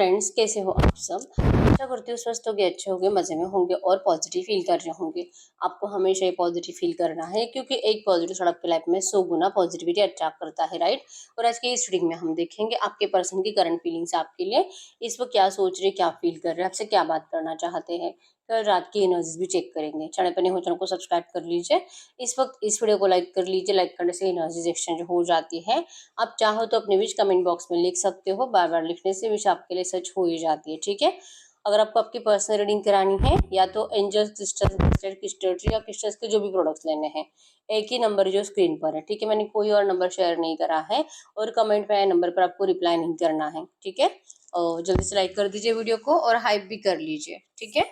Friends, कैसे हो आप सब। आशा करती हूँ स्वस्थ होगे, अच्छे होंगे, मज़े में होंगे और पॉजिटिव फील कर रहे होंगे। आपको हमेशा ही पॉजिटिव फील करना है, क्योंकि एक पॉजिटिव थॉट आपकी लाइफ में 100 गुना पॉजिटिविटी अट्रैक्ट करता है, राइट। और आज की इस रीडिंग में हम देखेंगे आपके पर्सन की करंट फीलिंग्स आपके लिए, इस वक्त क्या सोच रहे, क्या फील कर रहे हैं, आपसे क्या बात करना चाहते हैं। कल रात की एनर्जीज भी चेक करेंगे। चैनल पर नहीं हो चैनल को सब्सक्राइब कर लीजिए। इस वक्त इस वीडियो को लाइक कर लीजिए। लाइक करने से एनर्जीज एक्सचेंज हो जाती है। आप चाहो तो अपनी विश कमेंट बॉक्स में लिख सकते हो। बार बार लिखने से विश आपके लिए सच हो ही जाती है, ठीक है। अगर आपको आपकी पर्सनल रीडिंग करानी है, या तो एंजल्स, क्रिस्टल्स या क्रिस्टल्स के जो भी प्रोडक्ट्स लेने हैं, एक ही नंबर जो स्क्रीन पर है, ठीक है। मैंने कोई और नंबर शेयर नहीं करा है और कमेंट में आए नंबर पर आपको रिप्लाई नहीं करना है, ठीक है। और जल्दी से लाइक कर दीजिए वीडियो को और हाइप भी कर लीजिए, ठीक है।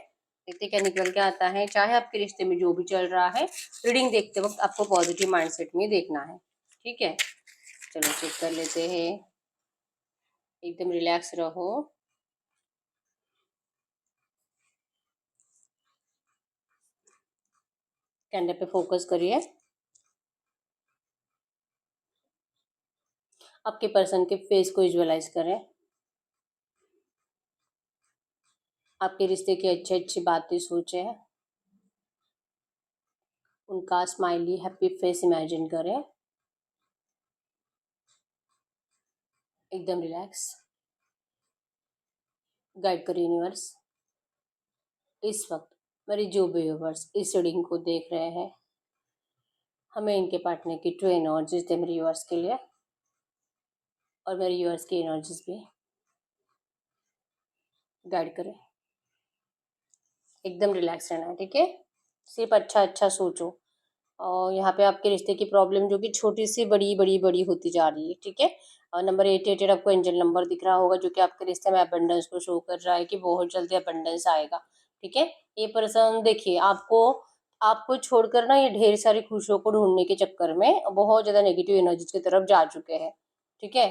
देखते क्या निकल के आता है। चाहे आपके रिश्ते में जो भी चल रहा है, रीडिंग देखते वक्त आपको पॉजिटिव माइंडसेट में देखना है, ठीक है। चलो चेक कर लेते हैं। एकदम रिलैक्स रहो। कैंडल पे फोकस करिए। आपके पर्सन के फेस को विजुअलाइज करें। आपके रिश्ते की अच्छी अच्छी बातें सोचें। उनका स्माइली हैप्पी फेस इमेजिन करें। एकदम रिलैक्स। गाइड करिए यूनिवर्स। इस वक्त मेरे जो भी व्यूअर्स इस रीडिंग को देख रहे हैं, हमें इनके पार्टनर की ट्रू एनर्जीज दे मेरे व्यूअर्स के लिए, और मेरे व्यूअर्स की एनर्जीज भी गाइड करें। एकदम रिलैक्स रहना है, ठीक है। सिर्फ अच्छा अच्छा सोचो। और यहाँ पे आपके रिश्ते की प्रॉब्लम जो कि छोटी सी बड़ी बड़ी बड़ी होती जा रही है, ठीक है। और नंबर 88 आपको एंजल नंबर दिख रहा होगा, जो कि आपके रिश्ते में अबंडेंस को शो कर रहा है कि बहुत जल्दी अबंडेंस आएगा, ठीक है। ये पर्सन देखिए आपको आपको छोड़कर ना, ये ढेर सारी खुशियों को ढूंढने के चक्कर में बहुत ज्यादा नेगेटिव एनर्जीज की तरफ जा चुके हैं, ठीक है।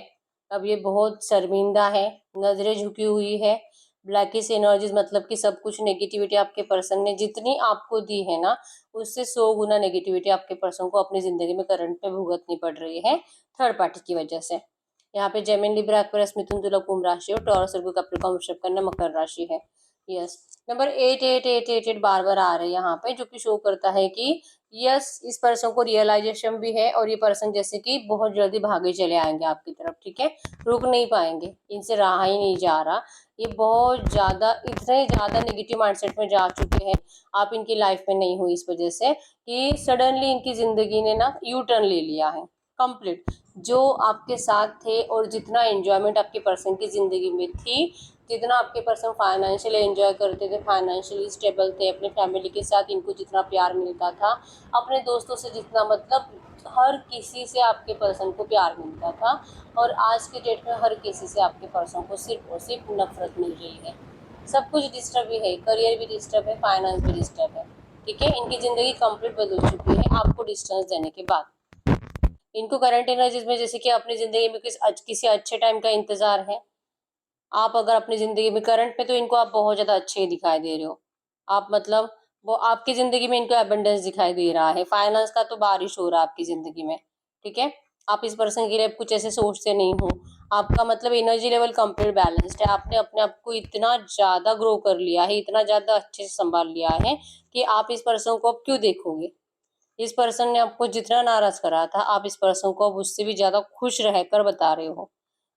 अब ये बहुत शर्मिंदा है, नजरें झुकी हुई है। ब्लैकिश एनर्जीज मतलब कि सब कुछ नेगेटिविटी आपके पर्सन ने जितनी आपको दी है ना, उससे 100 गुना नेगेटिविटी आपके पर्सन को अपनी जिंदगी में करंट में भुगतनी पड़ रही है, थर्ड पार्टी की वजह से। यहाँ पे जेमिनी, लिब्रा, एक्वेरियस, मिथुन, तुला, कुंभ राशि और टॉरस, वर्गो, कैप्रिकॉर्न, वृषभ, कन्या, मकर राशि है। यस, नंबर 8888 बार बार आ रहे हैं यहाँ पे, जो कि शो करता है कि यस, इस पर्सन को रियलाइजेशन भी है और ये पर्सन जैसे कि बहुत जल्दी भागे चले आएंगे आपकी तरफ, ठीक है। रुक नहीं पाएंगे, इनसे रहा ही नहीं जा रहा। ये बहुत ज्यादा, इतने ज्यादा नेगेटिव माइंडसेट में जा चुके हैं। आप इनकी लाइफ में नहीं हुई इस वजह से कि सडनली इनकी जिंदगी ने ना यू टर्न ले लिया है कंप्लीट। जो आपके साथ थे और जितना एंजॉयमेंट आपके पर्सन की जिंदगी में थी, जितना आपके पर्सन फाइनेंशियली एंजॉय करते थे, फाइनेंशियली स्टेबल थे, अपने फैमिली के साथ इनको जितना प्यार मिलता था, अपने दोस्तों से जितना, मतलब हर किसी से आपके पर्सन को प्यार मिलता था, और आज के डेट में हर किसी से आपके पर्सन को सिर्फ और सिर्फ नफरत मिल रही है। सब कुछ डिस्टर्ब ही है, करियर भी डिस्टर्ब है, फाइनेंस भी डिस्टर्ब है, ठीक है। इनकी ज़िंदगी कंप्लीट बदल चुकी है आपको डिस्टेंस देने के बाद। इनको करंट एनर्जीज में जैसे कि अपनी ज़िंदगी में किसी अच्छे टाइम का इंतज़ार है। आप अगर अपनी ज़िंदगी में करंट में, तो इनको आप बहुत ज़्यादा अच्छे दिखाई दे रहे हो। आप मतलब वो आपकी ज़िंदगी में इनको एबंडेंस दिखाई दे रहा है। फाइनेंस का तो बारिश हो रहा है आपकी ज़िंदगी में, ठीक है। आप इस पर्सन के लिए कुछ ऐसे सोचते नहीं हो। आपका मतलब एनर्जी लेवल कंप्लीट बैलेंस्ड है। आपने अपने आप को इतना ज़्यादा ग्रो कर लिया है, इतना ज़्यादा अच्छे से संभाल लिया है कि आप इस पर्सन को अब क्यों देखोगे। इस पर्सन ने आपको जितना नाराज़ करा था, आप इस पर्सन को अब उससे भी ज़्यादा खुश रहकर बता रहे हो।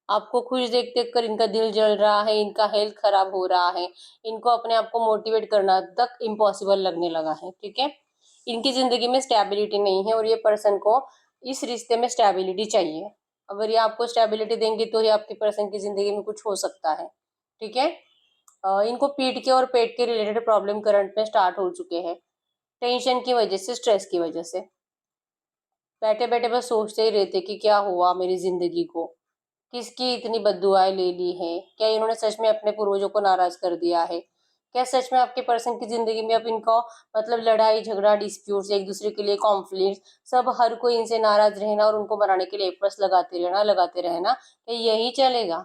आपको खुश देख देख कर इनका दिल जल रहा है, इनका हेल्थ खराब हो रहा है, इनको अपने आप को मोटिवेट करना तक इम्पॉसिबल लगने लगा है, ठीक है। इनकी जिंदगी में स्टेबिलिटी नहीं है और ये पर्सन को इस रिश्ते में स्टेबिलिटी चाहिए। अगर ये आपको स्टेबिलिटी देंगे तो ही आपके पर्सन की जिंदगी में कुछ हो सकता है, ठीक है। इनको पीठ के और पेट के रिलेटेड प्रॉब्लम करंट में स्टार्ट हो चुके हैं, टेंशन की वजह से, स्ट्रेस की वजह से। बैठे बैठे बस सोचते ही रहते कि क्या हुआ मेरी जिंदगी को, किसकी इतनी बद्दुआएं ले ली है, क्या इन्होंने सच में अपने पूर्वजों को नाराज कर दिया है, क्या सच में आपके पर्सन की जिंदगी में अब इनको मतलब लड़ाई झगड़ा, डिस्प्यूट्स, एक दूसरे के लिए कॉन्फ्लिक्ट, सब हर कोई इनसे नाराज रहना और उनको मनाने के लिए प्लस लगाते रहना, क्या यही चलेगा।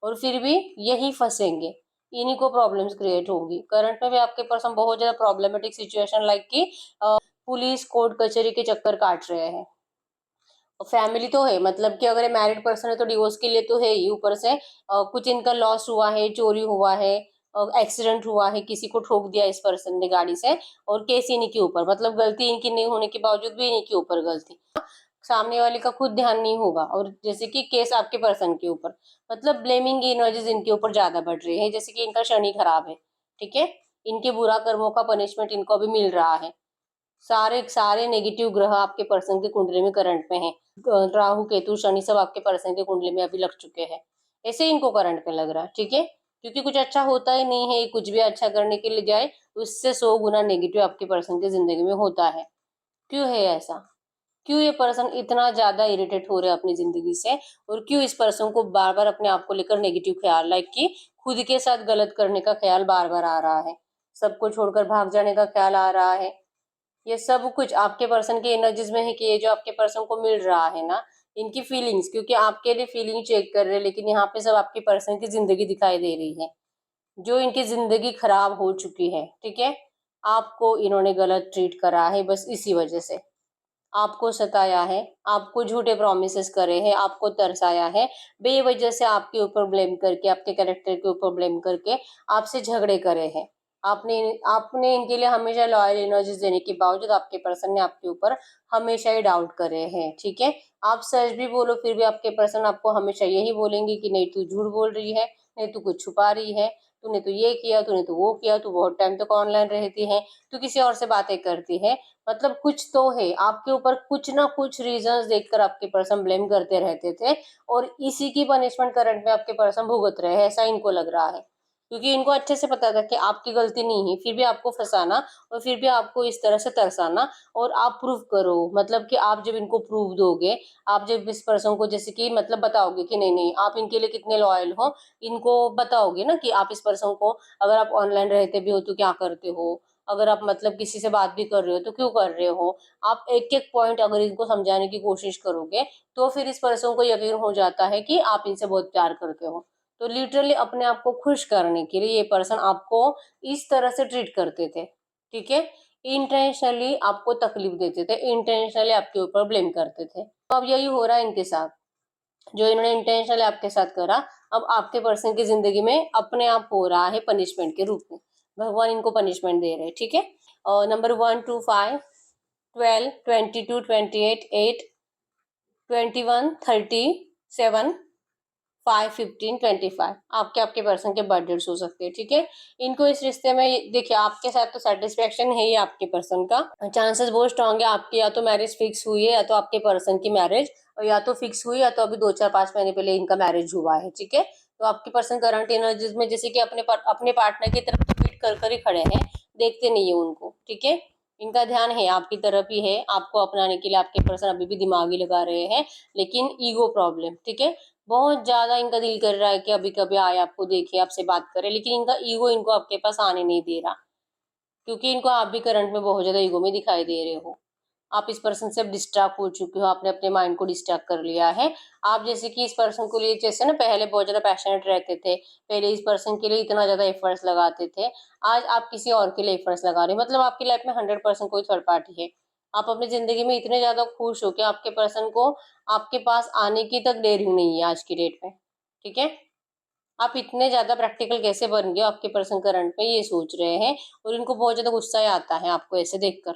और फिर भी यही फंसेंगे, इन्हीं को प्रॉब्लम्स क्रिएट होगी। करंट में भी आपके पर्सन बहुत ज्यादा प्रॉब्लमेटिक सिचुएशन लाइक कि पुलिस कोर्ट कचहरी के चक्कर काट रहे हैं। फैमिली तो है, मतलब कि अगर मैरिड पर्सन है तो डिवोर्स के लिए तो है ही, ऊपर से कुछ इनका लॉस हुआ है, चोरी हुआ है, एक्सीडेंट हुआ है, किसी को ठोक दिया इस पर्सन ने गाड़ी से, और केस इन्हीं के ऊपर, मतलब गलती इनकी नहीं होने के बावजूद भी इन्हीं के ऊपर गलती, सामने वाले का खुद ध्यान नहीं होगा, और जैसे कि केस आपके पर्सन के ऊपर, मतलब ब्लेमिंग एनर्जीज इनके ऊपर ज्यादा बढ़ रही है, जैसे कि इनका शनि खराब है, ठीक है, इनके बुरा कर्मों का पनिशमेंट इनको अभी मिल रहा है। सारे सारे नेगेटिव ग्रह आपके पर्सन के कुंडली में करंट में है, राहु केतु शनि सब आपके पर्सन के कुंडली में अभी लग चुके हैं, ऐसे इनको करंट में लग रहा है, ठीक है, क्योंकि कुछ अच्छा होता ही नहीं है, कुछ भी अच्छा करने के लिए जाए उससे 100 गुना नेगेटिव आपके पर्सन की जिंदगी में होता है। क्यों है ऐसा? क्यों ये पर्सन इतना ज्यादा इरिटेट हो रहे हैं अपनी जिंदगी से, और क्यों इस पर्सन को बार बार अपने आप को लेकर नेगेटिव ख्याल, लाइक कि खुद के साथ गलत करने का ख्याल बार बार आ रहा है, सबको छोड़कर भाग जाने का ख्याल आ रहा है, ये सब कुछ आपके पर्सन की एनर्जीज में है कि ये जो आपके पर्सन को मिल रहा है ना, इनकी फीलिंग्स, क्योंकि आपके लिए फीलिंग चेक कर रहे हैं, लेकिन यहाँ पे सब आपके पर्सन की जिंदगी दिखाई दे रही है, जो इनकी जिंदगी खराब हो चुकी है, ठीक है, आपको इन्होंने गलत ट्रीट करा है, बस इसी वजह से आपको सताया है, आपको झूठे प्रोमिसेस करे हैं, आपको तरसाया है, बेवजह से आपके ऊपर ब्लेम करके, आपके कैरेक्टर के ऊपर ब्लेम करके आपसे झगड़े करे हैं। आपने आपने इनके लिए हमेशा लॉयल एनर्जीज देने के बावजूद आपके पर्सन ने आपके ऊपर हमेशा ही डाउट करे हैं, ठीक है, आप सच भी बोलो फिर भी आपके पर्सन आपको हमेशा यही बोलेंगे कि नहीं तू झूठ बोल रही है, नहीं तू कुछ छुपा रही है, तूने तो ये किया, तूने तो वो किया, तू बहुत टाइम तक ऑनलाइन रहती है, तू किसी और से बातें करती है, मतलब कुछ तो है आपके ऊपर, कुछ ना कुछ रीजंस देखकर आपके पर्सन ब्लेम करते रहते थे, और इसी की पनिशमेंट करंट में आपके पर्सन भुगत रहे हैं, ऐसा इनको लग रहा है, क्योंकि इनको अच्छे से पता था कि आपकी गलती नहीं है, फिर भी आपको फंसाना, और फिर भी आपको इस तरह से तरसाना, और आप प्रूव करो, मतलब कि आप जब इनको प्रूव दोगे, आप जब इस पर्सन को जैसे कि मतलब बताओगे कि नहीं नहीं आप इनके लिए कितने लॉयल हो, इनको बताओगे ना कि आप इस पर्सन को, अगर आप ऑनलाइन रहते भी हो तो क्या करते हो, अगर आप मतलब किसी से बात भी कर रहे हो तो क्यों कर रहे हो, आप एक एक पॉइंट अगर इनको समझाने की कोशिश करोगे, तो फिर इस पर्सन को यकीन हो जाता है कि आप इनसे बहुत प्यार करते हो, तो लिटरली अपने आप को खुश करने के लिए ये पर्सन आपको इस तरह से ट्रीट करते थे, ठीक है, इंटेंशनली आपको तकलीफ देते थे, इंटेंशनली आपके ऊपर ब्लेम करते थे, तो अब यही हो रहा है इनके साथ, जो इन्होंने इंटेंशनली आपके साथ करा, अब आपके पर्सन की जिंदगी में अपने आप हो रहा है पनिशमेंट के रूप में, भगवान इनको पनिशमेंट दे रहे हैं, ठीक है, और नंबर 1 2 5 12 22 28 8 21 37 5 15 25 आपके आपके पर्सन के बर्थ डेट्स हो सकते हैं, ठीक है, इनको इस रिश्ते में देखिए आपके साथ तो सेटिस्फेक्शन है ही आपके पर्सन का, चांसेस बहुत स्ट्रांग है आपकी, या तो मैरिज फिक्स हुई है, या तो आपके पर्सन की मैरिज, और या तो फिक्स हुई, या तो अभी 2 4 5 महीने पहले इनका मैरिज हुआ है, ठीक है, तो आपके पर्सन करंट एनर्जीज में जैसे कि अपने पार्टनर की तरफ तो वेट कर कर ही खड़े हैं, देखते नहीं है उनको, ठीक है, इनका ध्यान है आपकी तरफ ही है, आपको अपनाने के लिए आपके पर्सन अभी भी दिमागी लगा रहे हैं, लेकिन ईगो प्रॉब्लम, ठीक है, बहुत ज्यादा इनका दिल कर रहा है कि अभी कभी आए आपको देखे आपसे बात करे, लेकिन इनका ईगो इनको आपके पास आने नहीं दे रहा, क्योंकि इनको आप भी करंट में बहुत ज्यादा ईगो में दिखाई दे रहे हो, आप इस पर्सन से डिस्ट्रैक्ट हो चुके हो, आपने अपने माइंड को डिस्ट्रैक्ट कर लिया है, आप जैसे कि इस पर्सन को लिए जैसे ना पहले बहुत ज्यादा पैशनेट रहते थे, पहले इस पर्सन के लिए इतना ज्यादा एफर्ट्स लगाते थे, आज आप किसी और के लिए एफर्ट्स लगा रहे हो, मतलब आपकी लाइफ में 100% कोई थर्ड पार्टी है, आप अपनी जिंदगी में इतने ज्यादा खुश हो कि आपके पर्सन को आपके पास आने की तक देरी नहीं है आज की डेट में, ठीक है, आप इतने ज्यादा प्रैक्टिकल कैसे बन गए आपके पर्सन करंट में ये सोच रहे हैं, और इनको बहुत ज्यादा गुस्सा आता है आपको ऐसे देखकर,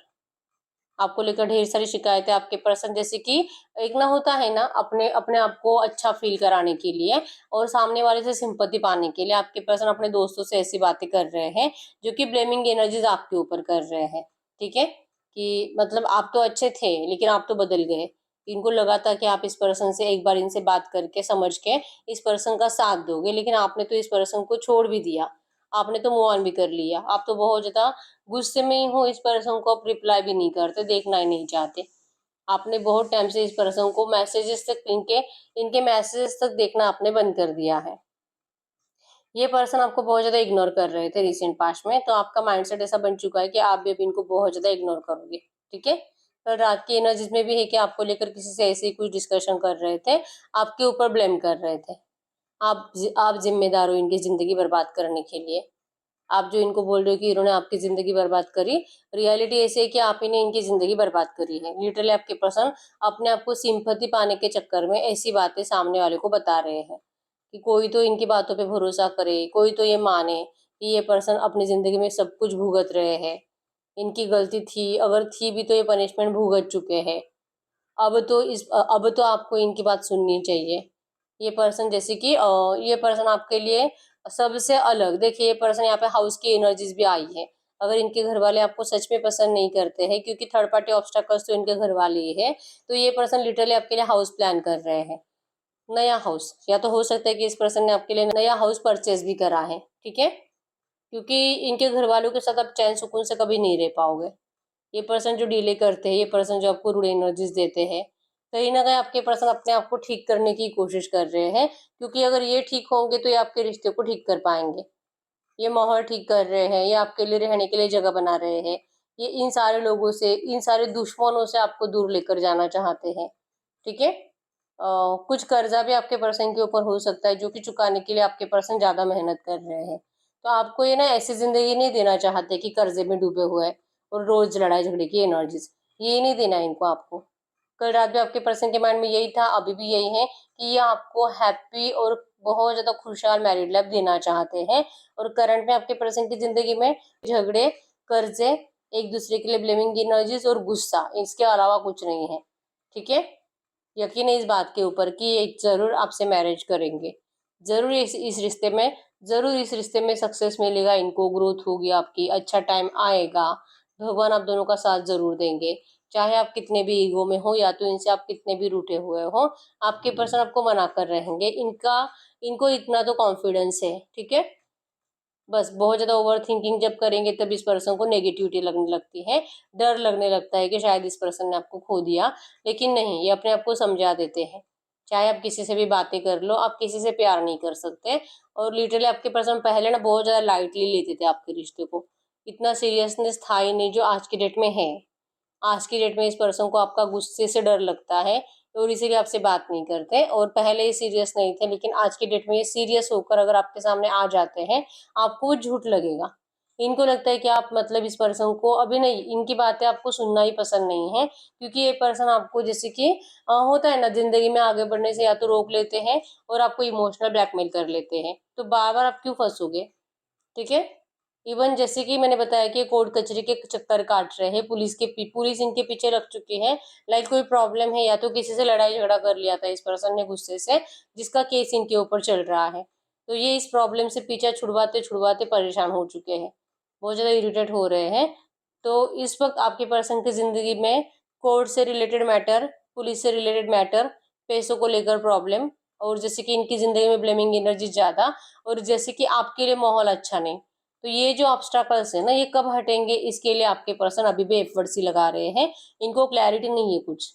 आपको लेकर ढेर सारी शिकायतें आपके पर्सन, जैसे कि एक ना होता है ना अपने अपने आप को अच्छा फील कराने के लिए, और सामने वाले से सिंपैथी पाने के लिए आपके पर्सन अपने दोस्तों से ऐसी बातें कर रहे हैं, जो कि ब्लेमिंग एनर्जीज आपके ऊपर कर रहे हैं, ठीक है, कि मतलब आप तो अच्छे थे लेकिन आप तो बदल गए, इनको लगा था कि आप इस पर्सन से एक बार इनसे बात करके समझ के इस पर्सन का साथ दोगे, लेकिन आपने तो इस पर्सन को छोड़ भी दिया, आपने तो मूव ऑन भी कर लिया, आप तो बहुत ज्यादा गुस्से में ही हो, इस पर्सन को आप रिप्लाई भी नहीं करते, देखना ही नहीं चाहते, आपने बहुत टाइम से इस पर्सन को मैसेजेस तक इनके इनके मैसेजेस तक देखना आपने बंद कर दिया है, ये पर्सन आपको बहुत ज्यादा इग्नोर कर रहे थे रिसेंट पास्ट में, तो आपका माइंडसेट ऐसा बन चुका है कि आप भी अब इनको बहुत ज्यादा इग्नोर करोगे, ठीक है, कल रात की एनर्जीज में भी है कि आपको लेकर किसी से ऐसे ही कुछ डिस्कशन कर रहे थे, आपके ऊपर ब्लेम कर रहे थे, आप जिम्मेदार हो इनकी जिंदगी बर्बाद करने के लिए, आप जो इनको बोल रहे हो कि इन्होंने आपकी ज़िंदगी बर्बाद करी, रियलिटी ऐसी है कि आप ही ने इनकी ज़िंदगी बर्बाद करी है। लिटरली आपके पर्सन अपने आप को सिंपैथी पाने के चक्कर में ऐसी बातें सामने वाले को बता रहे हैं कि कोई तो इनकी बातों पे भरोसा करे, कोई तो ये माने कि ये पर्सन अपनी ज़िंदगी में सब कुछ भुगत रहे हैं। इनकी गलती थी, अगर थी भी तो ये पनिशमेंट भुगत चुके हैं। अब तो आपको इनकी बात सुननी चाहिए। ये पर्सन जैसे कि ये पर्सन आपके लिए सबसे अलग, देखिए ये पर्सन यहाँ पे हाउस की एनर्जीज भी आई है। अगर इनके घर वाले आपको सच में पसंद नहीं करते हैं, क्योंकि थर्ड पार्टी ऑब्स्टैकल्स तो इनके घर वाले ही है, तो ये पर्सन लिटरली आपके लिए हाउस प्लान कर रहे हैं, नया हाउस। या तो हो सकता है कि इस पर्सन ने आपके लिए नया हाउस परचेज भी करा है, ठीक है, क्योंकि इनके घर वालों के साथ आप चैन सुकून से कभी नहीं रह पाओगे। ये पर्सन जो डीले करते हैं, ये पर्सन जो आपको रूड एनर्जीज देते हैं, कहीं ना कहीं आपके पर्सन अपने आप को ठीक करने की कोशिश कर रहे हैं, क्योंकि अगर ये ठीक होंगे तो ये आपके रिश्ते को ठीक कर पाएंगे। ये माहौल ठीक कर रहे हैं, ये आपके लिए रहने के लिए जगह बना रहे हैं, ये इन सारे लोगों से, इन सारे दुश्मनों से आपको दूर लेकर जाना चाहते हैं, ठीक है। कुछ कर्जा भी आपके पर्सन के ऊपर हो सकता है, जो कि चुकाने के लिए आपके पर्सन ज्यादा मेहनत कर रहे हैं। तो आपको ये ना ऐसी जिंदगी नहीं देना चाहते कि कर्जे में डूबे हुए हैं और रोज लड़ाई झगड़े की एनर्जीज, ये नहीं देना इनको आपको। कल रात भी आपके पर्सन के माइंड में यही था, अभी भी यही है कि ये आपको हैप्पी और बहुत ज्यादा खुशहाल मैरिड लाइफ देना चाहते हैं। और करंट में आपके पर्सन की जिंदगी में झगड़े, कर्जे, एक दूसरे के लिए ब्लेमिंग एनर्जीज और गुस्सा, इसके अलावा कुछ नहीं है, ठीक है। यकीन है इस बात के ऊपर कि ये जरूर आपसे मैरिज करेंगे, जरूर इस रिश्ते में, जरूर इस रिश्ते में सक्सेस मिलेगा इनको, ग्रोथ होगी आपकी, अच्छा टाइम आएगा, भगवान आप दोनों का साथ जरूर देंगे। चाहे आप कितने भी ईगो में हो, या तो इनसे आप कितने भी रूठे हुए हो, आपके पर्सन आपको मना कर रहेंगे। इनका, इनको इतना तो कॉन्फिडेंस है, ठीक है। बस बहुत ज्यादा ओवर थिंकिंग जब करेंगे तब इस पर्सन को नेगेटिविटी लगने लगती है, डर लगने लगता है कि शायद इस पर्सन ने आपको खो दिया। लेकिन नहीं, ये अपने आप को समझा देते हैं। चाहे आप किसी से भी बातें कर लो, आप किसी से प्यार नहीं कर सकते। और लिटरली आपके पर्सन पहले ना बहुत ज्यादा लाइटली लेते थे आपके रिश्ते को, इतना सीरियसनेस था ही नहीं जो आज की डेट में है। आज की डेट में इस पर्सन को आपका गुस्से से डर लगता है, और इसीलिए आपसे बात नहीं करते। और पहले ही सीरियस नहीं थे, लेकिन आज की डेट में ये सीरियस होकर अगर आपके सामने आ जाते हैं, आपको वो झूठ लगेगा। इनको लगता है कि आप मतलब इस पर्सन को अभी नहीं, इनकी बातें आपको सुनना ही पसंद नहीं है, क्योंकि ये पर्सन आपको जैसे कि होता है ना, जिंदगी में आगे बढ़ने से या तो रोक लेते हैं और आपको इमोशनल ब्लैकमेल कर लेते हैं। तो बार बार आप क्यों फंसोगे, ठीक है। इवन जैसे कि मैंने बताया कि कोर्ट कचहरी के चक्कर काट रहे हैं, पुलिस इनके पीछे लग चुकी है। लाइक कोई प्रॉब्लम है, या तो किसी से लड़ाई झगड़ा कर लिया था इस पर्सन ने गुस्से से, जिसका केस इनके ऊपर चल रहा है। तो ये इस प्रॉब्लम से पीछा छुड़वाते छुड़वाते परेशान हो चुके हैं, बहुत ज्यादा इरिटेट हो रहे हैं। तो इस वक्त आपके पर्सन की जिंदगी में कोर्ट से रिलेटेड मैटर, पुलिस से रिलेटेड मैटर, पैसों को लेकर प्रॉब्लम, और जैसे कि इनकी जिंदगी में ब्लेमिंग एनर्जी ज्यादा, और जैसे कि आपके लिए माहौल अच्छा नहीं। तो ये जो ऑब्स्टैकल्स है ना, ये कब हटेंगे, इसके लिए आपके पर्सन अभी भी एफर्ट्स ही लगा रहे हैं। इनको क्लैरिटी नहीं है कुछ,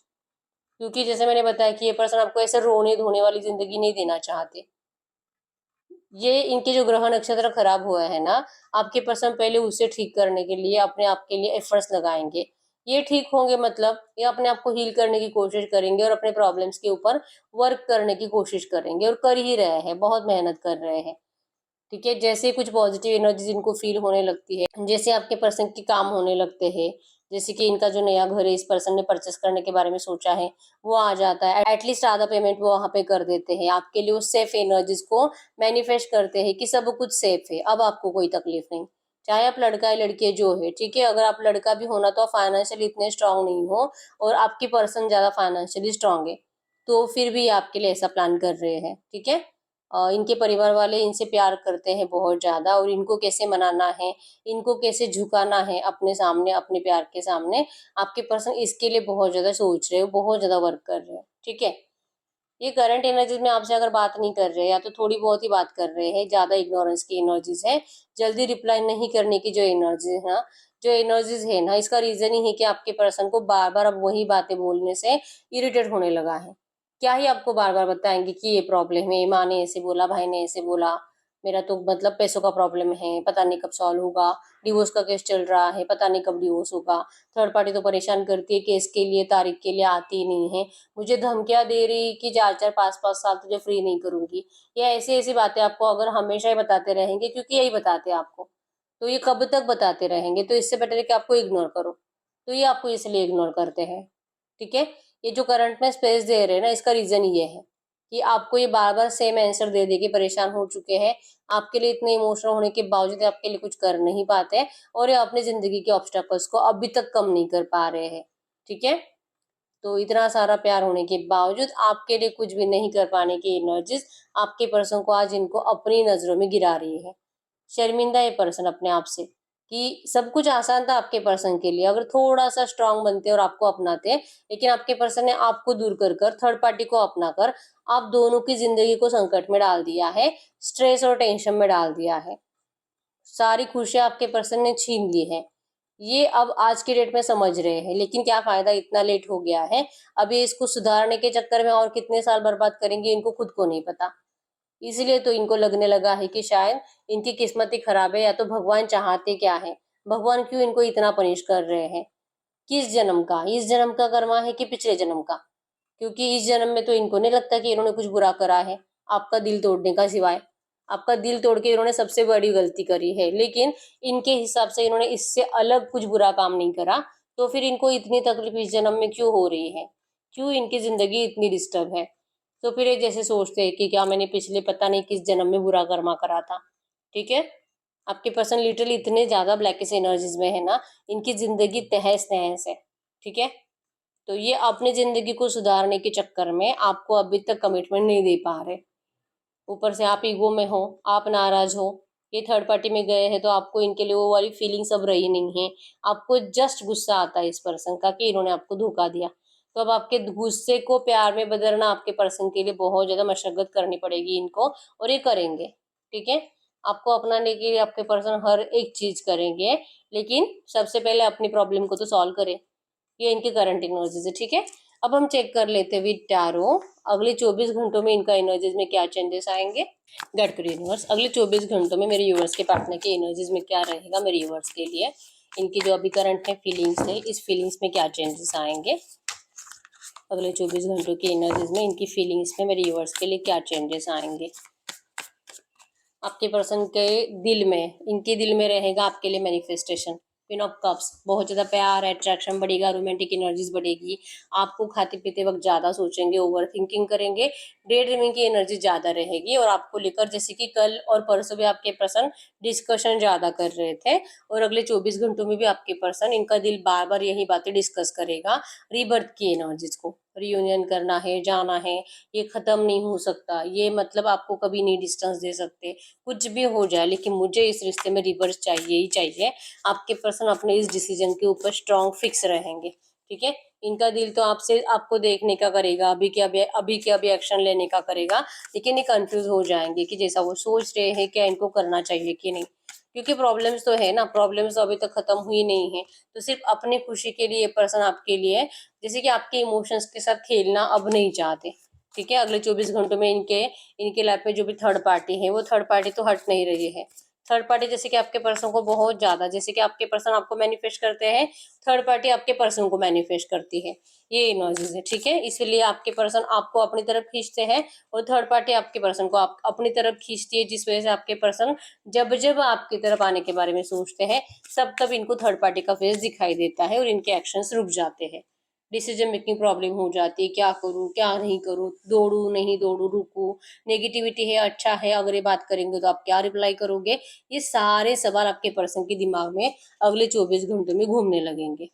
क्योंकि जैसे मैंने बताया कि ये पर्सन आपको ऐसे रोने धोने वाली जिंदगी नहीं देना चाहते। ये इनके जो ग्रह नक्षत्र खराब हुआ है ना, आपके पर्सन पहले उसे ठीक करने के लिए अपने आप के लिए एफर्ट्स लगाएंगे। ये ठीक होंगे मतलब ये अपने आप को हील करने की कोशिश करेंगे, और अपने प्रॉब्लम्स के ऊपर वर्क करने की कोशिश करेंगे, और कर ही रहे हैं, बहुत मेहनत कर रहे हैं, ठीक है। जैसे कुछ पॉजिटिव एनर्जी इनको फील होने लगती है, जैसे आपके पर्सन के काम होने लगते हैं, जैसे कि इनका जो नया घर है इस पर्सन ने परचेस करने के बारे में सोचा है, वो आ जाता है। एटलीस्ट आधा पेमेंट वो वहां पे कर देते हैं आपके लिए, उस सेफ एनर्जीज को मैनिफेस्ट करते हैं कि सब कुछ सेफ है, अब आपको कोई तकलीफ नहीं। चाहे आप लड़का या लड़के जो है, ठीक है। अगर आप लड़का भी होना तो आप फाइनेंशियली इतने स्ट्रांग नहीं हो, और आपकी पर्सन ज्यादा फाइनेंशियली स्ट्रांग है, तो फिर भी आपके लिए ऐसा प्लान कर रहे हैं, ठीक है। इनके परिवार वाले इनसे प्यार करते हैं बहुत ज्यादा, और इनको कैसे मनाना है, इनको कैसे झुकाना है अपने सामने, अपने प्यार के सामने, आपके पर्सन इसके लिए बहुत ज्यादा सोच रहे हो, बहुत ज्यादा वर्क कर रहे हो, ठीक है। ये करंट एनर्जीज में आपसे अगर बात नहीं कर रहे, या तो थोड़ी बहुत ही बात कर रहे हैं, ज्यादा इग्नोरेंस की एनर्जीज है, जल्दी रिप्लाई नहीं करने की जो एनर्जी है ना, जो एनर्जीज है ना, इसका रीजन ही है कि आपके पर्सन को बार बार अब वही बातें बोलने से इरिटेट होने लगा है। क्या ही आपको बार बार बताएंगे कि ये प्रॉब्लम है, माँ ने ऐसे बोला, भाई ने ऐसे बोला, मेरा तो मतलब पैसों का प्रॉब्लम है, पता नहीं कब सॉल्व होगा, डिवोर्स का केस चल रहा है, पता नहीं कब डिवोर्स होगा, थर्ड पार्टी तो परेशान करती है, केस के लिए, तारीख के लिए आती ही नहीं है, मुझे धमकियां दे रही कि 4-4 5-5 साल तुझे फ्री नहीं करूंगी। ये ऐसी ऐसी बातें आपको अगर हमेशा ही बताते रहेंगे, क्योंकि यही बताते हैं आपको, तो ये कब तक बताते रहेंगे? तो इससे बेटर है कि आपको इग्नोर करो। तो ये आपको इसलिए इग्नोर करते हैं, ठीक है? ये जो करंट में स्पेस दे रहे हैं ना, इसका रीज़न ये है कि आपको ये बार-बार सेम आंसर दे-दे के परेशान हो चुके हैं। आपके लिए इतने इमोशनल होने के बावजूद आपके लिए कुछ कर नहीं पाते हैं और ये अपनी ज़िंदगी के ऑब्स्टेकल्स को अभी तक कम नहीं कर पा रहे हैं, ठीक है? तो इतना सारा प्यार होने के बावजूद आपके लिए कुछ भी नहीं कर पाने की एनर्जीज आपके पर्सन को आज इनको अपनी नजरों में गिरा रही है। शर्मिंदा है पर्सन अपने आप से कि सब कुछ आसान था आपके पर्सन के लिए अगर थोड़ा सा स्ट्रांग बनते और आपको अपनाते, लेकिन आपके पर्सन ने आपको दूर कर कर थर्ड पार्टी को अपना कर आप दोनों की जिंदगी को संकट में डाल दिया है, स्ट्रेस और टेंशन में डाल दिया है। सारी खुशियां आपके पर्सन ने छीन ली है। ये अब आज की डेट में समझ रहे हैं, लेकिन क्या फायदा, इतना लेट हो गया है। अभी इसको सुधारने के चक्कर में और कितने साल बर्बाद करेंगे इनको खुद को नहीं पता। इसलिए तो इनको लगने लगा है कि शायद इनकी किस्मत ही खराब है, या तो भगवान चाहते क्या है, भगवान क्यों इनको इतना पनिश कर रहे हैं। किस जन्म का, इस जन्म का कर्मा है कि पिछले जन्म का? क्योंकि इस जन्म में तो इनको नहीं लगता कि इन्होंने कुछ बुरा करा है आपका दिल तोड़ने का सिवाय। आपका दिल तोड़ के इन्होंने सबसे बड़ी गलती करी है, लेकिन इनके हिसाब से इन्होंने इससे अलग कुछ बुरा काम नहीं करा। तो फिर इनको इतनी तकलीफ इस जन्म में क्यों हो रही है, क्यों इनकी जिंदगी इतनी डिस्टर्ब है? तो फिर ये जैसे सोचते हैं कि क्या मैंने पिछले पता नहीं किस जन्म में बुरा कर्मा करा था, ठीक है? आपके पर्सन लिटरली इतने ज्यादा ब्लैकिश एनर्जीज में है ना, इनकी जिंदगी तहस नहस है, ठीक है? तो ये अपनी जिंदगी को सुधारने के चक्कर में आपको अभी तक कमिटमेंट नहीं दे पा रहे। ऊपर से आप ईगो में हो, आप नाराज हो। ये थर्ड पार्टी में गए हैं तो आपको इनके लिए वो वाली फीलिंग्स अब रही नहीं है। आपको जस्ट गुस्सा आता है इस पर्सन का कि इन्होंने आपको धोखा दिया। तो अब आपके गुस्से को प्यार में बदलना आपके पर्सन के लिए बहुत ज्यादा मशक्कत करनी पड़ेगी इनको, और ये करेंगे, ठीक है? आपको अपनाने के लिए आपके पर्सन हर एक चीज करेंगे, लेकिन सबसे पहले अपनी प्रॉब्लम को तो सॉल्व करें। ये इनके करंट एनर्जीज है, ठीक है? अब हम चेक कर लेते हैं विद टैरो अगले 24 घंटों में इनका एनर्जीज में क्या चेंजेस आएंगे। गेट करिए यूनिवर्स, अगले 24 घंटों में मेरे यूनिवर्स के पार्टनर के एनर्जीज में क्या रहेगा मेरे यूनिवर्स के लिए। इनकी जो अभी करंट है फीलिंग्स है, इस फीलिंग्स में क्या चेंजेस आएंगे। अगले 24 घंटों की एनर्जीज में इनकी फीलिंग्स में मेरे यूनिवर्स के लिए क्या चेंजेस आएंगे। आपके पर्सन के दिल में, इनके दिल में रहेगा आपके लिए मैनिफेस्टेशन। क्वीन ऑफ कप्स, बहुत ज़्यादा प्यार अट्रैक्शन बढ़ेगा, रोमांटिक एनर्जीज बढ़ेगी। आपको खाते पीते वक्त ज़्यादा सोचेंगे, ओवर थिंकिंग करेंगे, डे ड्रीमिंग की एनर्जी ज़्यादा रहेगी। और आपको लेकर जैसे कि कल और परसों भी आपके पर्सन डिस्कशन ज़्यादा कर रहे थे, और अगले 24 घंटों में भी आपके पर्सन, इनका दिल बार बार यही बातें डिस्कस करेगा, रीबर्थ की एनर्जीज को, रियूनियन करना है, जाना है, ये खत्म नहीं हो सकता, ये मतलब आपको कभी नहीं डिस्टेंस दे सकते, कुछ भी हो जाए लेकिन मुझे इस रिश्ते में रिवर्स चाहिए ही चाहिए। आपके पर्सन अपने इस डिसीजन के ऊपर स्ट्रांग फिक्स रहेंगे, ठीक है? इनका दिल तो आपसे, आपको देखने का करेगा, अभी के अभी एक्शन लेने का करेगा, लेकिन ये कंफ्यूज हो जाएंगे कि जैसा वो सोच रहे हैं क्या इनको करना चाहिए कि नहीं। क्योंकि प्रॉब्लम्स तो है ना, प्रॉब्लम्स तो अभी तक खत्म हुई नहीं है। तो सिर्फ अपनी खुशी के लिए पर्सन आपके लिए जैसे कि आपके इमोशंस के साथ खेलना अब नहीं चाहते, ठीक है? अगले 24 घंटों में इनके इनके लाइफ में जो भी थर्ड पार्टी है, वो थर्ड पार्टी तो हट नहीं रही है। थर्ड पार्टी जैसे कि आपके पर्सन को बहुत ज्यादा, जैसे कि आपके पर्सन आपको मैनिफेस्ट करते हैं, थर्ड पार्टी आपके पर्सन को मैनिफेस्ट करती है। ये एनर्जीज है, ठीक है? इसलिए आपके पर्सन आपको अपनी तरफ खींचते हैं और थर्ड पार्टी आपके पर्सन को आप अपनी तरफ खींचती है, जिस वजह से आपके पर्सन जब जब आपकी तरफ आने के बारे में सोचते हैं, सब तब इनको थर्ड पार्टी का फेस दिखाई देता है और इनके एक्शंस रुक जाते हैं। डिसीजन मेकिंग प्रॉब्लम हो जाती है, क्या करूँ क्या नहीं करूँ, दौड़ू नहीं दौड़ू, रुकू, नेगेटिविटी है अच्छा है, अगर ये बात करेंगे तो आप क्या रिप्लाई करोगे, ये सारे सवाल आपके पर्सन के दिमाग में अगले 24 घंटों में घूमने लगेंगे,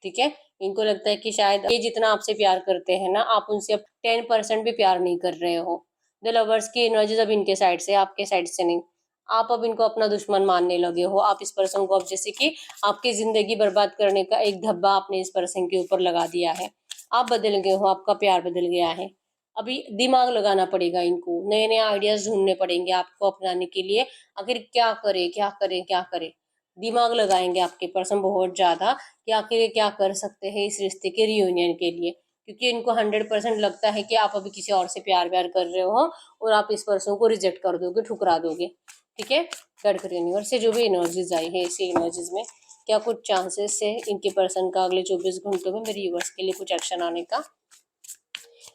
ठीक है? इनको लगता है कि शायद ये जितना आपसे प्यार करते हैं ना, आप उनसे अब 10% भी प्यार नहीं कर रहे हो। द लवर्स की एनर्जीज अब इनके साइड से, आपके साइड से नहीं। आप अब इनको अपना दुश्मन मानने लगे हो। आप इस पर्सन को अब जैसे कि आपकी जिंदगी बर्बाद करने का एक धब्बा आपने इस पर्सन के ऊपर लगा दिया है। आप बदल गए हो, आपका प्यार बदल गया है। अभी दिमाग लगाना पड़ेगा इनको, नए नए आइडियाज ढूंढने पड़ेंगे आपको अपनाने के लिए। आखिर क्या करे क्या करे क्या करे, दिमाग लगाएंगे आपके पर्सन बहुत ज्यादा कि आखिर ये क्या कर सकते हैं इस रिश्ते के रियूनियन के लिए। क्योंकि इनको 100% लगता है कि आप अभी किसी और से प्यार व्यार कर रहे हो और आप इस पर्सन को रिजेक्ट कर दोगे, ठुकरा दोगे, ठीक है? गडकरी यूनिवर्स से जो भी एनर्जीज आई है, इसी एनर्जीज में क्या कुछ चांसेस है इनके पर्सन का अगले 24 घंटों में मेरे यूनिवर्स के लिए कुछ एक्शन आने का,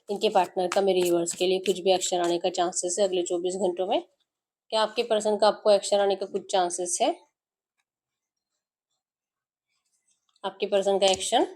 इनके पार्टनर का मेरे यूनिवर्स के लिए कुछ भी एक्शन आने का चांसेस है अगले 24 घंटों में? क्या आपके पर्सन का आपको एक्शन आने का कुछ चांसेस है? आपके पर्सन का एक्शन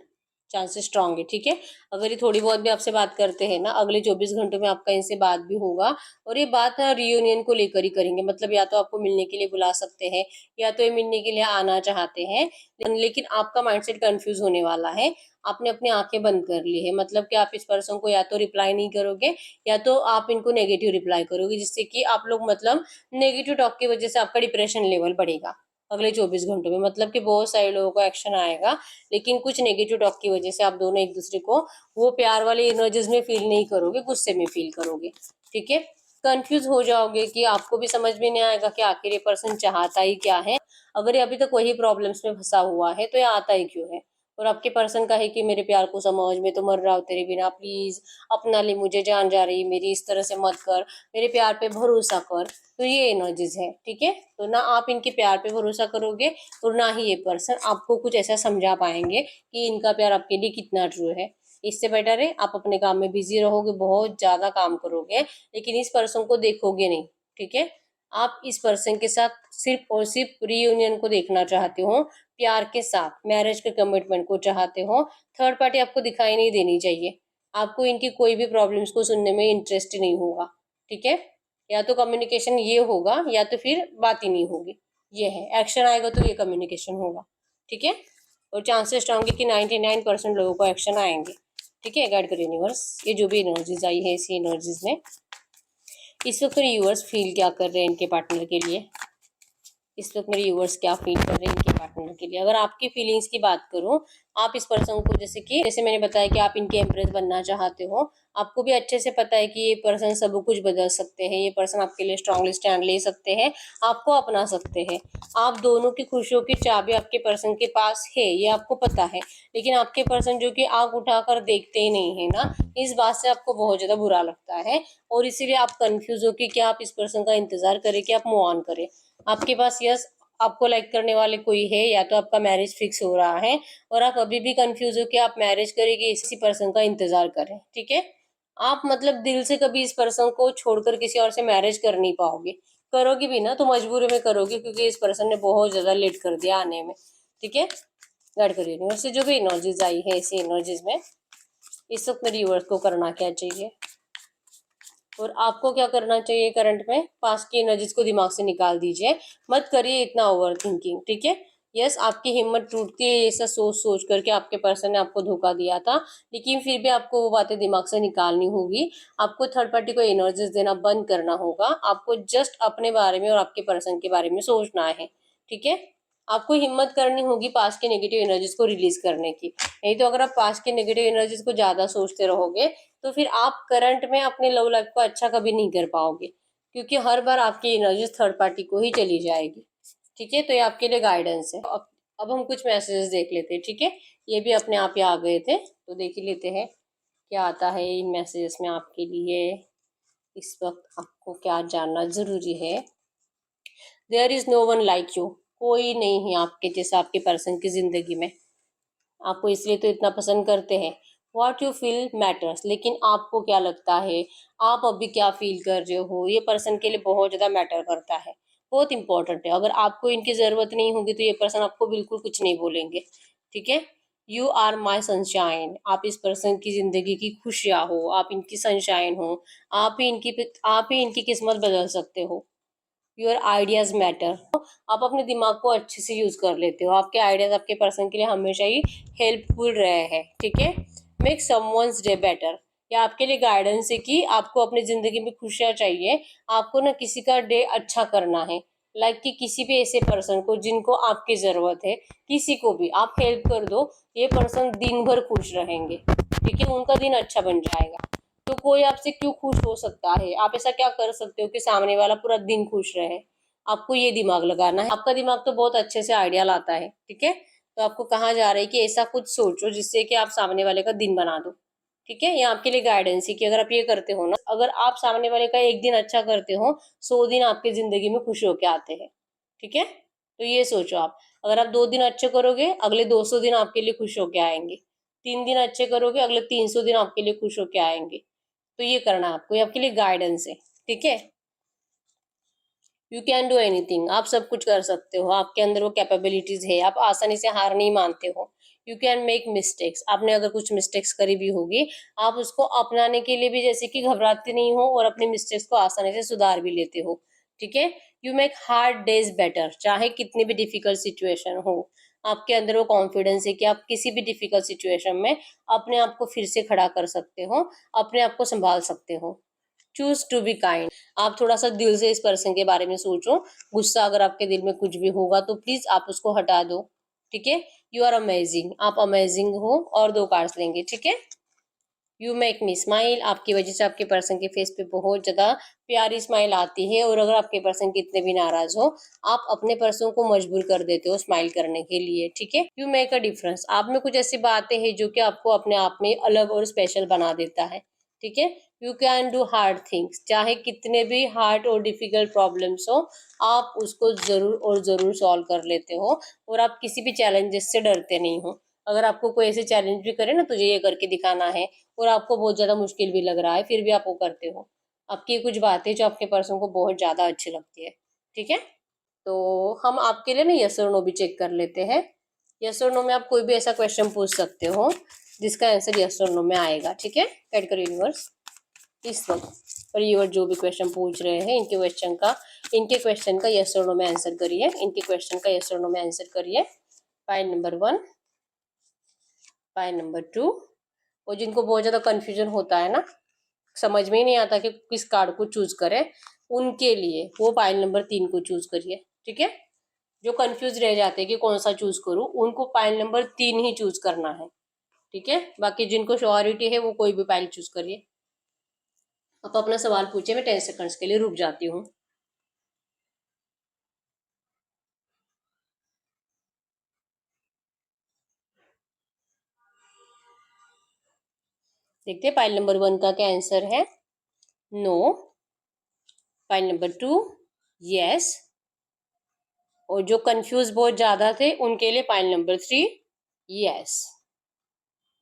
चांसेस स्ट्रांग है, ठीक है। अगर ये थोड़ी बहुत भी आपसे बात करते हैं ना, अगले 24 घंटों में आपका इनसे बात भी होगा, और ये बात रियूनियन को लेकर ही करेंगे। मतलब या तो आपको मिलने के लिए बुला सकते हैं, या तो ये मिलने के लिए आना चाहते हैं, लेकिन आपका माइंडसेट कंफ्यूज होने वाला है। आपने अपनी आंखें बंद कर ली है, मतलब कि आप इस पर्सन को या तो रिप्लाई नहीं करोगे, या तो आप इनको नेगेटिव रिप्लाई करोगे, जिससे कि आप लोग मतलब नेगेटिव टॉक की वजह से आपका डिप्रेशन लेवल बढ़ेगा अगले 24 घंटों में। मतलब कि बहुत सारे लोगों का एक्शन आएगा, लेकिन कुछ नेगेटिव टॉक की वजह से आप दोनों एक दूसरे को वो प्यार वाली एनर्जीज में फील नहीं करोगे, गुस्से में फील करोगे, ठीक है। कंफ्यूज हो जाओगे कि आपको भी समझ में नहीं आएगा कि आखिर ये पर्सन चाहता ही क्या है। अगर ये अभी तक वही प्रॉब्लम्स में फंसा हुआ है तो ये आता ही क्यों है। और आपके पर्सन का है कि मेरे प्यार को समझ, मैं तो मर रहा हूँ तेरे बिना, प्लीज अपना ले मुझे, जान जा रही मेरी, इस तरह से मत कर, मेरे प्यार पे भरोसा कर। तो ये एनर्जीज है, ठीक है। तो ना आप इनके प्यार पे भरोसा करोगे, और ना ही ये पर्सन आपको कुछ ऐसा समझा पाएंगे कि इनका प्यार आपके लिए कितना ट्रू है। इससे बेटर है आप अपने काम में बिजी रहोगे, बहुत ज्यादा काम करोगे, लेकिन इस पर्सन को देखोगे नहीं, ठीक है। आप इस पर्सन के साथ सिर्फ और सिर्फ रीयूनियन को देखना चाहते हो, प्यार के साथ मैरिज के कमिटमेंट को चाहते हो। थर्ड पार्टी आपको दिखाई नहीं देनी चाहिए। आपको इनकी कोई भी प्रॉब्लम्स को सुनने में इंटरेस्ट नहीं होगा, ठीक है। या तो कम्युनिकेशन ये होगा, या तो फिर बात ही नहीं होगी। ये है, एक्शन आएगा तो ये कम्युनिकेशन होगा, ठीक है। और चांसेस स्ट्रांग है कि 99% लोगों को एक्शन आएंगे, ठीक है। गाइड करो यूनिवर्स, ये जो भी एनर्जीज आई है इसी एनर्जीज में इस वक्त मेरे यूनिवर्स फील क्या कर रहे हैं इनके पार्टनर के लिए। इस वक्त मेरे व्यूअर्स क्या फील कर रहे हैं इनके पार्टनर के लिए। अगर आपकी फीलिंग्स की बात करूं, आप इस पर्सन को जैसे मैंने बताया कि आप इनके एम्प्रेस बनना चाहते हो, आपको भी अच्छे से पता है कि ये पर्सन सब कुछ बदल सकते हैं, ये पर्सन आपके लिए स्ट्रांगली स्टैंड ले सकते हैं, आपको अपना सकते हैं। आप दोनों की खुशियों की चाबी आपके पर्सन के पास है, ये आपको पता है। लेकिन आपके पर्सन जो कि आंख उठाकर देखते ही नहीं है ना, इस बात से आपको बहुत ज्यादा बुरा लगता है, और इसीलिए आप कंफ्यूज हो कि क्या आप इस पर्सन का इंतजार करें कि आप मूव ऑन करें। आपके पास यस आपको लाइक करने वाले कोई है, या तो आपका मैरिज फिक्स हो रहा है, और आप अभी भी कंफ्यूज हो कि आप मैरिज करेंगे इसी पर्सन का इंतजार करें, ठीक है। आप मतलब दिल से कभी इस पर्सन को छोड़कर किसी और से मैरिज कर नहीं पाओगे। करोगे भी ना तो मजबूरी में करोगे, क्योंकि इस पर्सन ने बहुत ज्यादा लेट कर दिया आने में, ठीक है। गाइड करिए यूनिवर्स से जो भी एनर्जीज आई है इसी एनर्जीज में इस वक्त मेरी यूनिवर्स को करना क्या चाहिए, और आपको क्या करना चाहिए करंट में। पास्ट की एनर्जीज को दिमाग से निकाल दीजिए, मत करिए इतना ओवर थिंकिंग, ठीक है। यस आपकी हिम्मत टूटती है ऐसा सोच सोच करके आपके पर्सन ने आपको धोखा दिया था, लेकिन फिर भी आपको वो बातें दिमाग से निकालनी होगी। आपको थर्ड पार्टी को एनर्जीज देना बंद करना होगा। आपको जस्ट अपने बारे में और आपके पर्सन के बारे में सोचना है, ठीक है। आपको हिम्मत करनी होगी पास्ट के नेगेटिव एनर्जीज को रिलीज करने की। नहीं तो अगर आप पास्ट के नेगेटिव एनर्जीज को ज्यादा सोचते रहोगे, तो फिर आप करंट में अपने लव लाइफ को अच्छा कभी नहीं कर पाओगे, क्योंकि हर बार आपकी एनर्जी थर्ड पार्टी को ही चली जाएगी, ठीक है। तो ये आपके लिए गाइडेंस है। अब हम कुछ मैसेजेस देख लेते हैं, ठीक है। ये भी अपने आप ही आ गए थे, तो देख ही लेते हैं क्या आता है इन मैसेजेस में आपके लिए। इस वक्त आपको क्या जानना जरूरी है। There is no one like you, कोई नहीं है आपके जैसा आपके पर्सन की जिंदगी में। आपको इसलिए तो इतना पसंद करते हैं। वॉट यू फील मैटर्स, लेकिन आपको क्या लगता है, आप अभी क्या फील कर रहे हो, ये पर्सन के लिए बहुत ज़्यादा मैटर करता है, बहुत इंपॉर्टेंट है। अगर आपको इनकी ज़रूरत नहीं होगी तो ये पर्सन आपको बिल्कुल कुछ नहीं बोलेंगे, ठीक है। यू आर माई सनशाइन, आप इस पर्सन की ज़िंदगी की खुशियाँ हो, आप इनकी सनशाइन हो, आप ही इनकी किस्मत बदल सकते हो। योर आइडियाज मैटर, आप अपने दिमाग को अच्छे से यूज कर लेते हो, आपके आइडियाज आपके पर्सन के लिए हमेशा ही हेल्पफुल रहे हैं, ठीक है। मेक समवंस डे बेटर, या आपके लिए गाइडेंस है कि आपको अपनी जिंदगी में खुशियाँ चाहिए, आपको ना किसी का डे अच्छा करना है। लाइक कि किसी भी ऐसे पर्सन को जिनको आपकी जरूरत है, किसी को भी आप हेल्प कर दो, ये पर्सन दिन भर खुश रहेंगे, ठीक है। उनका दिन अच्छा बन जाएगा। तो कोई आपसे क्यों खुश हो सकता है, आप ऐसा क्या कर सकते हो कि सामने वाला पूरा दिन खुश रहे। आपको ये दिमाग लगाना है, आपका दिमाग तो बहुत अच्छे से आइडिया लाता है, ठीक है। तो आपको कहा जा रहा है कि ऐसा कुछ सोचो जिससे कि आप सामने वाले का दिन बना दो, ठीक है। ये आपके लिए गाइडेंस है कि अगर आप ये करते हो ना, अगर आप सामने वाले का एक दिन अच्छा करते हो, 100 दिन आपकी जिंदगी में खुश होके आते हैं, ठीक है। तो ये सोचो आप, अगर आप 2 दिन अच्छे करोगे, अगले 200 दिन आपके लिए खुश होके आएंगे। 3 दिन अच्छे करोगे, अगले 300 दिन आपके लिए खुश होके आएंगे। तो ये करना है आपको, ये आपके लिए गाइडेंस है, ठीक है। यू कैन डू एनीथिंग, आप सब कुछ कर सकते हो, आपके अंदर वो कैपेबिलिटीज है, आप आसानी से हार नहीं मानते हो। You can make mistakes. आपने अगर कुछ मिस्टेक्स करी भी होगी, आप उसको अपनाने के लिए भी जैसे कि घबराते नहीं हो और अपनी मिस्टेक्स को आसानी से सुधार भी लेते हो। ठीक है। You make hard days better. चाहे कितनी भी डिफिकल्ट सिचुएशन हो, आपके अंदर वो कॉन्फिडेंस है कि आप किसी भी डिफिकल्ट सिचुएशन में अपने आप को फिर से खड़ा कर सकते हो, अपने आप को संभाल सकते हो। Choose to be kind. आप थोड़ा सा दिल से इस पर्सन के बारे में सोचो। गुस्सा अगर आपके दिल में कुछ भी होगा तो प्लीज आप उसको हटा दो। ठीक है। You are amazing. आप अमेजिंग हो। और 2 कार्ड्स लेंगे। ठीक है। You make me smile. आपकी वजह से आपके पर्सन के फेस पे बहुत ज्यादा प्यारी स्माइल आती है, और अगर आपके पर्सन कितने भी नाराज हो, आप अपने पर्सन को मजबूर कर देते हो स्माइल करने के लिए। ठीक है। You make a difference. आप में कुछ ऐसी बातें हैं जो कि आपको अपने आप में अलग और स्पेशल बना देता है। ठीक है। You can do hard things. चाहे कितने भी हार्ड और डिफिकल्ट प्रॉब्लम्स हो, आप उसको जरूर और जरूर सॉल्व कर लेते हो, और आप किसी भी चैलेंजेस से डरते नहीं हो। अगर आपको कोई ऐसे चैलेंज भी करे ना, तुझे ये करके दिखाना है, और आपको बहुत ज्यादा मुश्किल भी लग रहा है, फिर भी आप वो करते हो। आपकी कुछ बातें जो आपके पर्सन को बहुत ज्यादा अच्छी लगती है। ठीक है। तो हम आपके लिए ना यस और नो भी चेक कर लेते हैं। यस और नो में आप कोई भी ऐसा क्वेश्चन पूछ सकते हो जिसका आंसर यस और नो में आएगा। ठीक है। गाइड करो यूनिवर्स इस वक्त। और यूनिवर्स जो भी क्वेश्चन पूछ रहे हैं, इनके क्वेश्चन का यस और नो में आंसर करिए। इनके क्वेश्चन का यस और नो में आंसर करिए। Pile number 1, pile number 2। और जिनको बहुत ज्यादा कंफ्यूजन होता है ना, समझ में ही नहीं आता कि किस कार्ड को चूज करें, उनके लिए वो पाइल नंबर 3 को चूज करिए। ठीक है। जो कंफ्यूज रह जाते हैं कि कौन सा चूज करूं, उनको पाइल नंबर 3 ही चूज करना है। ठीक है। बाकी जिनको श्योरिटी है वो कोई भी पाइल चूज करिए। आप अपना सवाल पूछे, मैं 10 सेकंड्स के लिए रुक जाती हूँ। देखते हैं पाइल नंबर 1 का क्या आंसर है। नो। Pile number 2 yes. और जो कंफ्यूज बहुत ज्यादा थे उनके लिए पाइल नंबर 3 यस।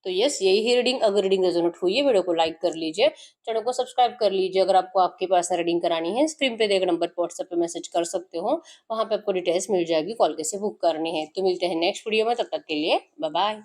तो यस, यही है रीडिंग। अगर रीडिंग रेजोनेट हुई है, वीडियो को लाइक कर लीजिए, चैनल को सब्सक्राइब कर लीजिए। अगर आपको आपके पास रीडिंग करानी है, स्क्रीन पे देख नंबर पर व्हाट्सएप पे मैसेज कर सकते हो, वहां पे आपको डिटेल्स मिल जाएगी, कॉल कैसे बुक करनी है। तो मिलते हैं नेक्स्ट वीडियो में, तब तक के लिए बाय बाय।